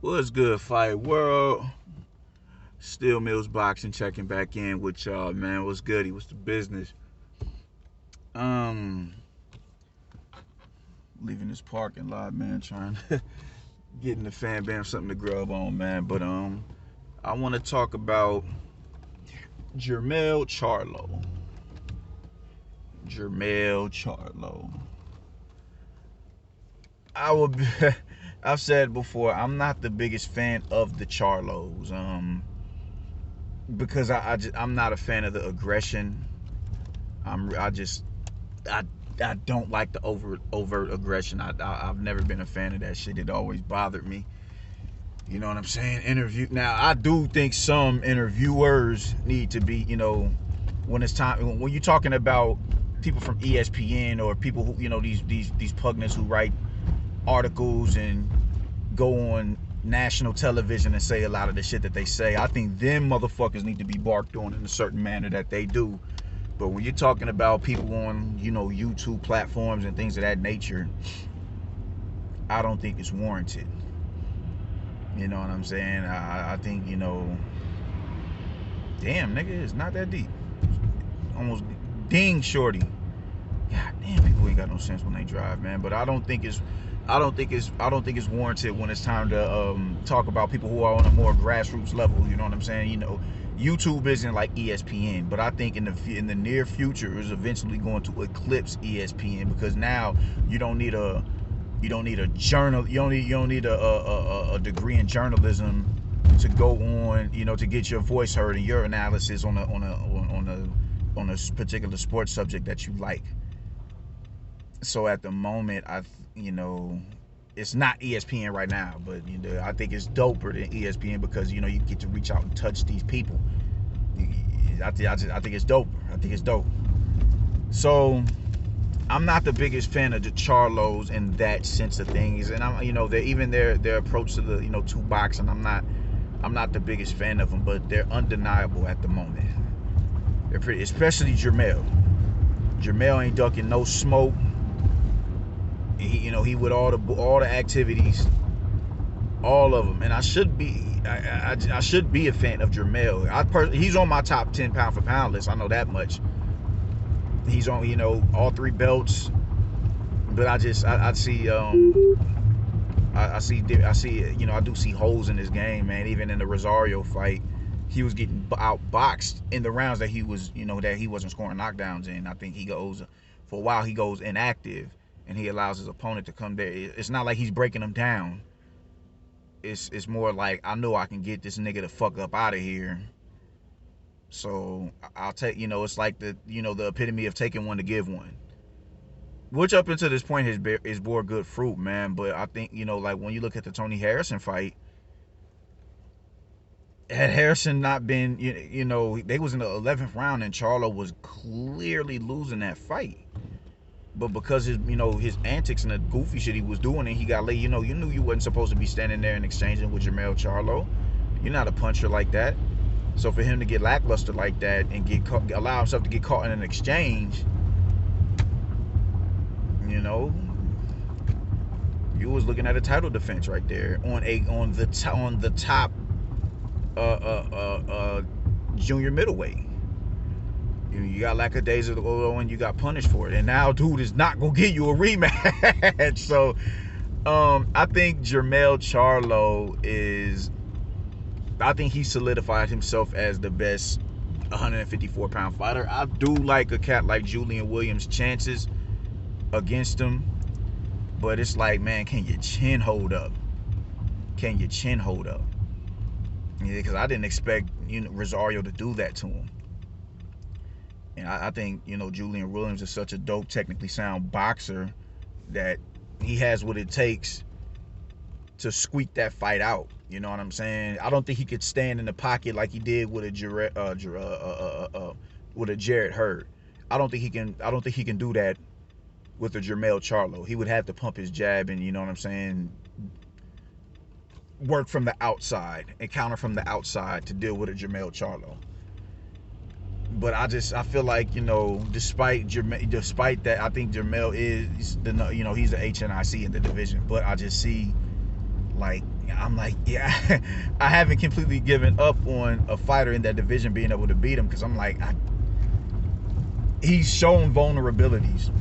What's good, Fight World? Steel Mills Boxing checking back in with y'all, man. What's good? What's the business? Leaving this parking lot, man, trying to getting the fan bam something to grub on, man. But I want to talk about Jermell Charlo. Jermell Charlo. I've said before, I'm not the biggest fan of the Charlos. Because I'm not a fan of the aggression. I don't like the overt aggression. I've never been a fan of that shit. It always bothered me. You know what I'm saying? Now, I do think some interviewers need to be, when it's time, when you're talking about people from ESPN or people who, these pugnacists who write articles and go on national television and say a lot of the shit that they say, I think them motherfuckers need to be barked on in a certain manner that they do. But when you're talking about people on, YouTube platforms and things of that nature, I don't think it's warranted. You know what I'm saying? I think, damn, nigga, it's not that deep. Almost ding shorty. God damn, people ain't got no sense when they drive, man. But I don't think it's warranted when it's time to talk about people who are on a more grassroots level. You know what I'm saying? YouTube isn't like ESPN, but I think in the near future is eventually going to eclipse ESPN, because now you don't need a degree in journalism to go on, to get your voice heard and your analysis on a particular sports subject that you like. So at the moment, it's not ESPN right now, but I think it's doper than ESPN because you get to reach out and touch these people. I think it's dope. I think it's dope. So I'm not the biggest fan of the Charlos in that sense of things, and their approach to the to boxing, I'm not the biggest fan of them, but they're undeniable at the moment. They're pretty, especially Jermell. Jermell ain't ducking no smoke. He with all the activities, all of them, and I should be a fan of Jermell. He's on my top 10 pound for pound list. I know that much. He's on all 3 belts, but I do see holes in his game, man. Even in the Rosario fight, he was getting outboxed in the rounds that he wasn't scoring knockdowns in. I think for a while he goes inactive, and he allows his opponent to come there. It's not like he's breaking him down. It's more like, I know I can get this nigga the fuck up out of here. So I'll take, it's like the epitome of taking one to give one, which up until this point has bore good fruit, man. But I think, like when you look at the Tony Harrison fight, had Harrison not been, they was in the 11th round and Charlo was clearly losing that fight. But because his antics and the goofy shit he was doing, and he got late, you knew you wasn't supposed to be standing there and exchanging with Jermell Charlo. You're not a puncher like that. So for him to get lackluster like that and allow himself to get caught in an exchange, you was looking at a title defense right there on the top junior middleweight. You got lackadaisical and you got punished for it, and now dude is not gonna give you a rematch. So I think Jermell Charlo I think he solidified himself as the best 154 pound fighter. I do like a cat like Julian Williams' chances against him, but it's like, man, can your chin hold up? Can your chin hold up? Because I didn't expect Rosario to do that to him. And I think, Julian Williams is such a dope, technically sound boxer that he has what it takes to squeak that fight out. You know what I'm saying? I don't think he could stand in the pocket like he did with a Jarrett Hurd. I don't think he can do that with a Jermell Charlo. He would have to pump his jab and, work from the outside and counter from the outside to deal with a Jermell Charlo. But I feel like, despite that, I think Jermell is he's the HNIC in the division. But I just see, like, I'm like, yeah, I haven't completely given up on a fighter in that division being able to beat him, because I'm like, he's shown vulnerabilities.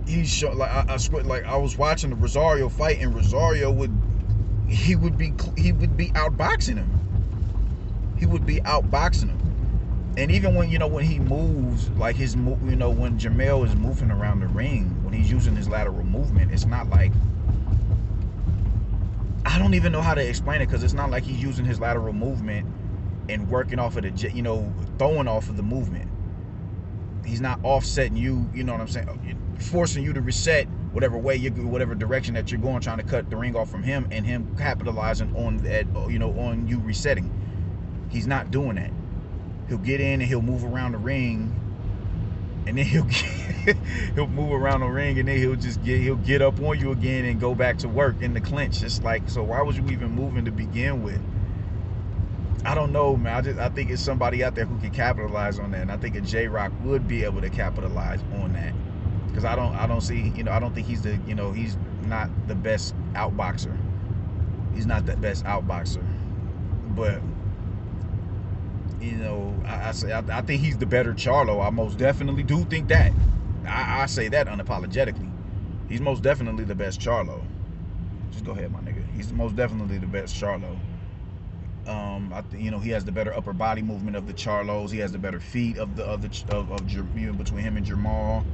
He's shown, like, I swear, like, I was watching the Rosario fight, and Rosario would be outboxing him. He would be outboxing him. And even when, when he moves, like his, when Jermell is moving around the ring, when he's using his lateral movement, it's not like, I don't even know how to explain it, because it's not like he's using his lateral movement and working off of the, throwing off of the movement. He's not offsetting you, you know what I'm saying, forcing you to reset whatever way whatever direction that you're going, trying to cut the ring off from him, and him capitalizing on that, on you resetting. He's not doing that. He'll get in and he'll move around the ring, and then he'll move around the ring, and then he'll get up on you again and go back to work in the clinch. It's like, so why was you even moving to begin with? I don't know, man. I think it's somebody out there who can capitalize on that, and I think a J-Rock would be able to capitalize on that, because I don't see, I don't think he's the, he's not the best outboxer. He's not the best outboxer, but I think he's the better Charlo. I most definitely do think that. I say that unapologetically. He's most definitely the best Charlo. Just go ahead, my nigga. He's most definitely the best Charlo. He has the better upper body movement of the Charlos. He has the better feet of between him and Jermell.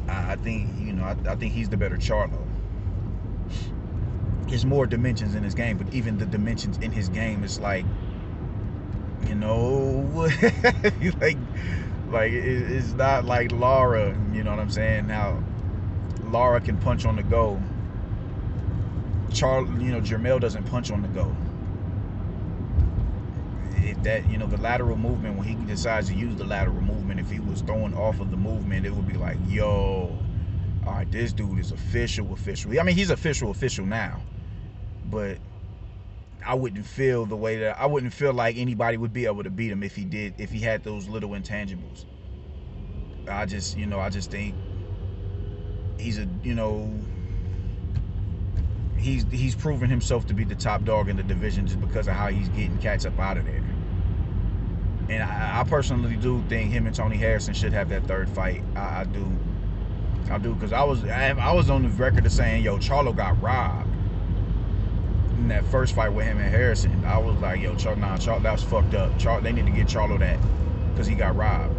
I think he's the better Charlo. There's more dimensions in his game, but even the dimensions in his game is like, like it's not like Lara. You know what I'm saying? Now, Lara can punch on the go. Jermell doesn't punch on the go. The lateral movement, when he decides to use the lateral movement, if he was throwing off of the movement, it would be like, yo, all right, this dude is official. I mean, he's official now, but I wouldn't feel like anybody would be able to beat him if he had those little intangibles. I just think he's he's proven himself to be the top dog in the division just because of how he's getting cats up out of there. And I personally do think him and Tony Harrison should have that third fight. I do, because I was on the record of saying, yo, Charlo got robbed in that first fight with him and Harrison. I was like, yo, Charlo, that was fucked up. They need to get Charlo that, because he got robbed.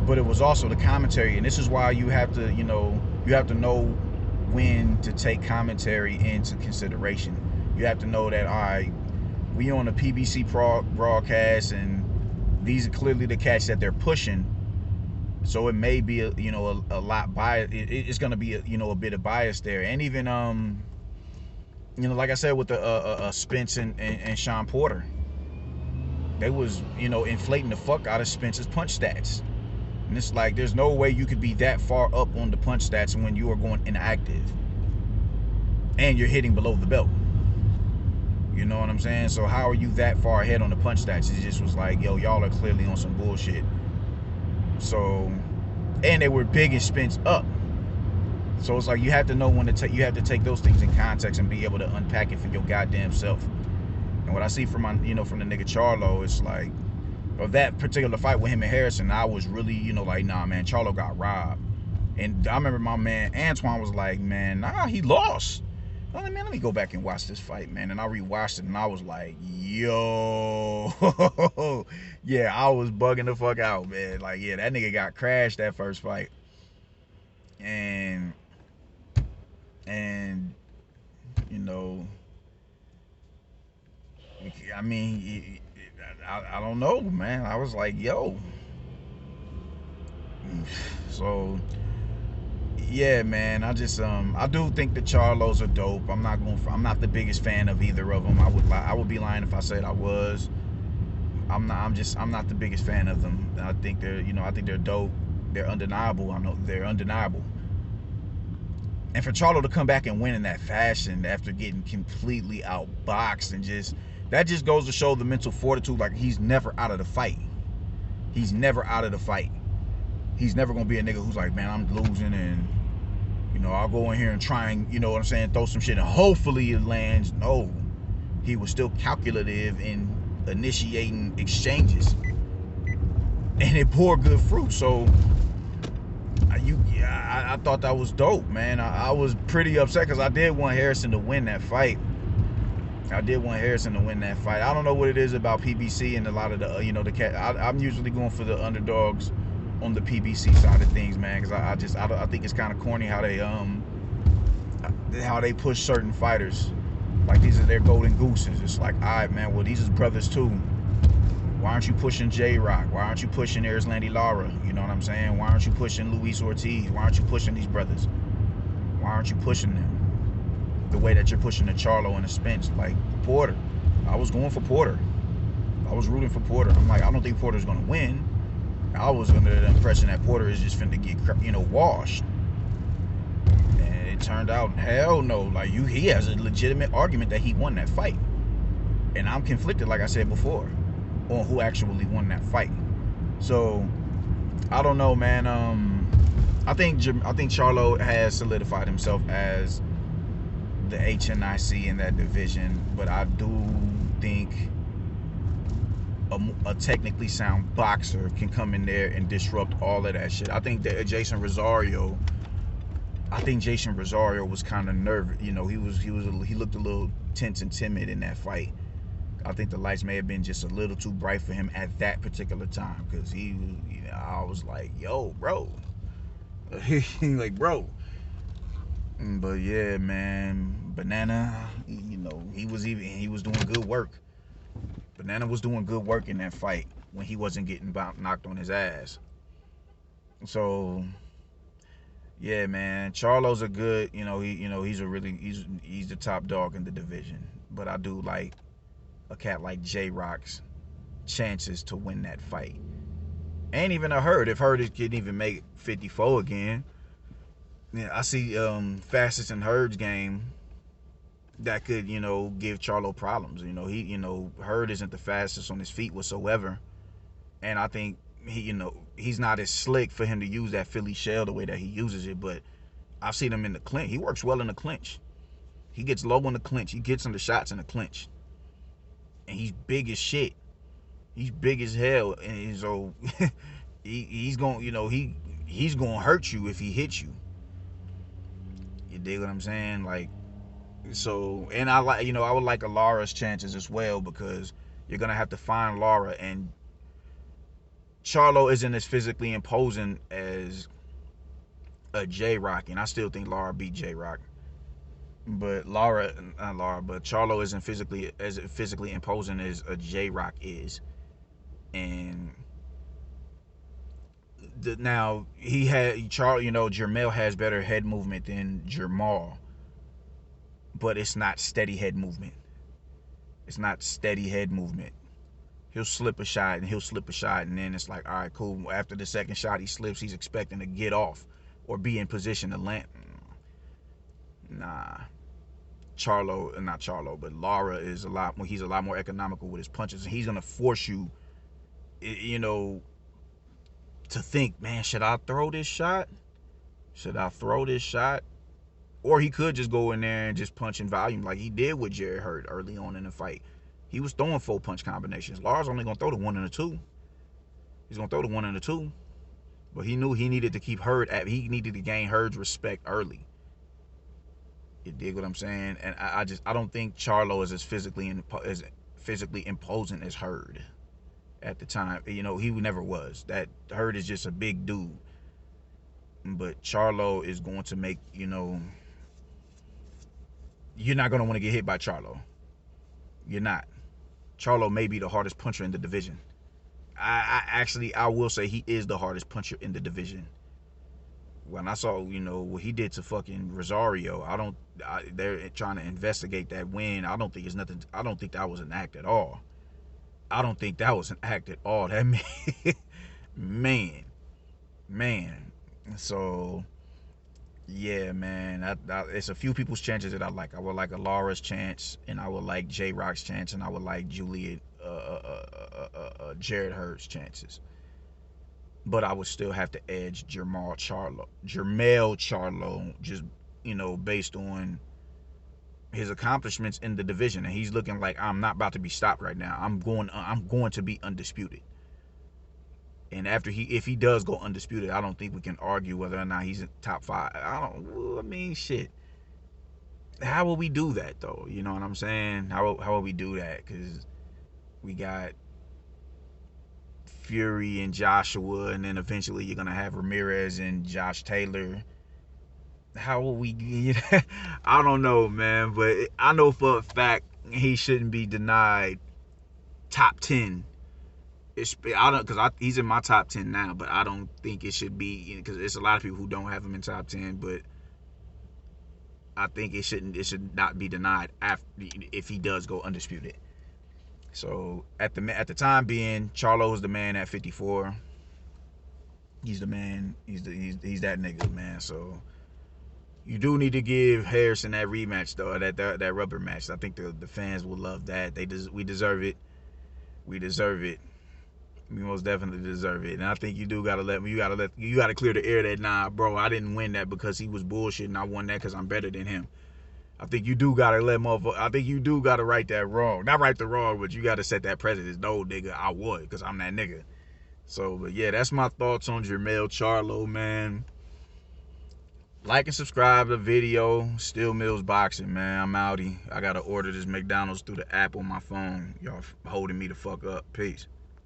But it was also the commentary, and this is why you have to know when to take commentary into consideration. You have to know that, all right, we on a PBC broadcast, and these are clearly the cats that they're pushing, so it may be a lot bias. It's going to be a bit of bias there. And even like I said with the Spence and Sean Porter, they was inflating the fuck out of Spence's punch stats, and it's like, there's no way you could be that far up on the punch stats when you are going inactive and you're hitting below the belt. You know what I'm saying? So how are you that far ahead on the punch stats? It just was like, yo, y'all are clearly on some bullshit. So, and they were big and Spence up. So it's like, you have to know when to you have to take those things in context and be able to unpack it for your goddamn self. And what I see from from the nigga Charlo, it's like, of that particular fight with him and Harrison, I was really, like, nah, man, Charlo got robbed. And I remember my man Antoine was like, man, nah, he lost. I'm like, man, let me go back and watch this fight, man. And I rewatched it, and I was like, yo, yeah, I was bugging the fuck out, man. Like, yeah, that nigga got crashed that first fight. And I mean, I don't know, man. I was like, yo. So, yeah, man, I do think the Charlos are dope. I'm not the biggest fan of either of them. I would be lying if I said I was. I'm not the biggest fan of them. I think they're dope. They're undeniable. I know they're undeniable. And for Charlo to come back and win in that fashion after getting completely outboxed, and that just goes to show the mental fortitude. Like, he's never out of the fight. He's never out of the fight. He's never gonna be a nigga who's like, man, I'm losing, and I'll go in here and try and, you know what I'm saying, throw some shit and hopefully it lands. No, he was still calculative in initiating exchanges, and it bore good fruit. So I thought that was dope, man. I was pretty upset because I did want Harrison to win that fight. I don't know what it is about PBC and a lot of the, the cat. I'm usually going for the underdogs on the PBC side of things, man, because I think it's kind of corny how they push certain fighters like these are their golden gooses. It's like, all right, man, well, these is brothers too. Why aren't you pushing J-Rock? Why aren't you pushing Erislandy Lara? You know what I'm saying? Why aren't you pushing Luis Ortiz? Why aren't you pushing these brothers? Why aren't you pushing them the way that you're pushing the Charlo and the Spence? Like Porter, I was going for Porter. I was rooting for Porter. I'm like, I don't think Porter's gonna win. I was under the impression that Porter is just finna get, washed. And it turned out, hell no. Like he has a legitimate argument that he won that fight. And I'm conflicted, like I said before, on who actually won that fight. So I don't know, man. I think Charlo has solidified himself as the HNIC in that division, but I do think a technically sound boxer can come in there and disrupt all of that shit. I think that Jason Rosario was kind of nervous. He looked a little tense and timid in that fight. I think the lights may have been just a little too bright for him at that particular time, because I was like, yo, bro. Like, bro. But yeah, man, Banana, he was doing good work. Banana was doing good work in that fight when he wasn't getting knocked on his ass. So yeah, man, Charlo's a good, he's the top dog in the division. But I do like a cat like J-Rock's chances to win that fight. And even a Hurd, if Hurd can even make 54 again. Yeah, I see fastest in Hurd's game that could, give Charlo problems. Hurd isn't the fastest on his feet whatsoever. And I think he's not as slick for him to use that Philly shell the way that he uses it, but I've seen him in the clinch. He works well in the clinch. He gets low in the clinch. He gets some of the shots in the clinch. And he's big as shit. He's big as hell. And so he's going, he's going to hurt you if he hits you. You dig what I'm saying? Like, so, and I would like Lara's chances as well, because you're going to have to find Lara, and Charlo isn't as physically imposing as a J-Rock, and I still think Lara beat J-Rock. But Charlo isn't physically imposing as a J-Rock is. And now Jermell has better head movement than Jermell, but it's not steady head movement. He'll slip a shot, and then it's like, all right, cool. After the second shot he slips, he's expecting to get off or be in position to land. Nah. Not Charlo, but Lara is he's a lot more economical with his punches, and he's gonna force you, to think, man, should I throw this shot? Or he could just go in there and just punch in volume like he did with Jared Hurd early on in the fight. He was throwing 4 punch combinations. Lara's only gonna throw the 1 and the 2. He's gonna throw the 1 and the 2. But he knew he needed to keep he needed to gain Hurd's respect early. You dig what I'm saying? And I don't think Charlo is as physically imposing as Hurd at the time. He never was. That Hurd is just a big dude. But Charlo is going to make, you're not going to want to get hit by Charlo. You're not. Charlo may be the hardest puncher in the division. I will say he is the hardest puncher in the division. When I saw, what he did to fucking Rosario, they're trying to investigate that win. I don't think that was an act at all. That man. So, yeah, man. It's a few people's chances that I like. I would like Alara's chance, and I would like J-Rock's chance, and I would like Jared Hurd's chances. but I would still have to edge Jermell Charlo, just, you know, based on his accomplishments in the division, and he's looking like, I'm not about to be stopped right now. I'm going to be undisputed. And if he does go undisputed, I don't think we can argue whether or not he's in top 5. I mean, shit. How will we do that though? You know what I'm saying? How will we do that? Because we got Fury and Joshua, and then eventually you're gonna have Ramirez and Josh Taylor. How will we? I don't know, man. But I know for a fact he shouldn't be denied top 10. I don't, because he's in my top 10 now, but I don't think it should be, because there's a lot of people who don't have him in top 10. But I think it should not be denied after, if he does go undisputed. So at the time being, Charlo is the man at 54. He's the man. He's that nigga, man. So you do need to give Harrison that rematch though, that rubber match. I think the fans will love that. We deserve it. We deserve it. We most definitely deserve it. And I think you do gotta you gotta clear the air that, nah, bro, I didn't win that because he was bullshit, and I won that because I'm better than him. I think you do gotta right that wrong. Not right the wrong, but you gotta set that precedent. No, nigga, I would, because I'm that nigga. So, but yeah, that's my thoughts on Jermell Charlo, man. Like and subscribe to the video. Steel Mills Boxing, man. I'm outie. I gotta order this McDonald's through the app on my phone. Y'all holding me the fuck up. Peace.